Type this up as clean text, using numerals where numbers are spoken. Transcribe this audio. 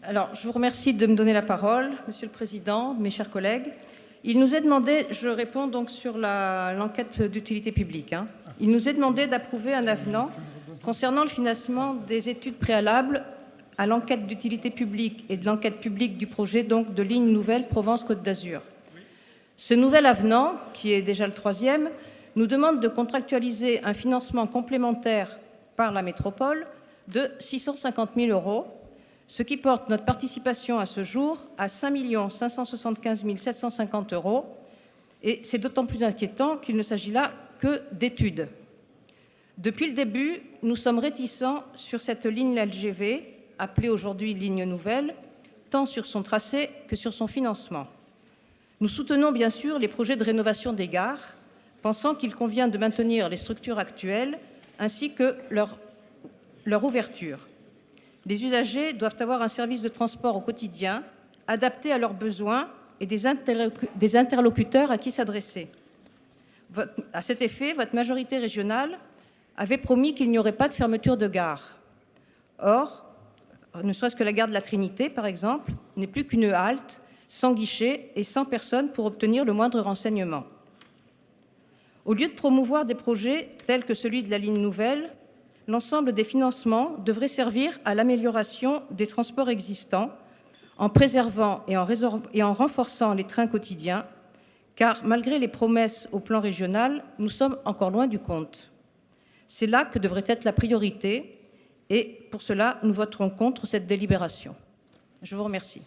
Alors, je vous remercie de me donner la parole, Monsieur le Président, mes chers collègues. Il nous est demandé, je réponds donc sur l'enquête d'utilité publique, il nous est demandé d'approuver un avenant concernant le financement des études préalables à l'enquête d'utilité publique et de l'enquête publique du projet donc de ligne nouvelle Provence-Côte d'Azur. Ce nouvel avenant, qui est déjà le 3e, nous demande de contractualiser un financement complémentaire par la métropole de 650 000 €, ce qui porte notre participation à ce jour à 5 575 750 €. Et c'est d'autant plus inquiétant qu'il ne s'agit là que d'études. Depuis le début, nous sommes réticents sur cette ligne LGV, appelée aujourd'hui ligne nouvelle, tant sur son tracé que sur son financement. Nous soutenons bien sûr les projets de rénovation des gares, pensant qu'il convient de maintenir les structures actuelles ainsi que leur ouverture. Les usagers doivent avoir un service de transport au quotidien, adapté à leurs besoins et des interlocuteurs à qui s'adresser. À cet effet, votre majorité régionale avait promis qu'il n'y aurait pas de fermeture de gare. Or, ne serait-ce que la gare de la Trinité, par exemple, n'est plus qu'une halte, sans guichet et sans personne pour obtenir le moindre renseignement. Au lieu de promouvoir des projets tels que celui de la ligne nouvelle, l'ensemble des financements devrait servir à l'amélioration des transports existants, en préservant et en renforçant les trains quotidiens, car malgré les promesses au plan régional, nous sommes encore loin du compte. C'est là que devrait être la priorité, et pour cela, nous voterons contre cette délibération. Je vous remercie.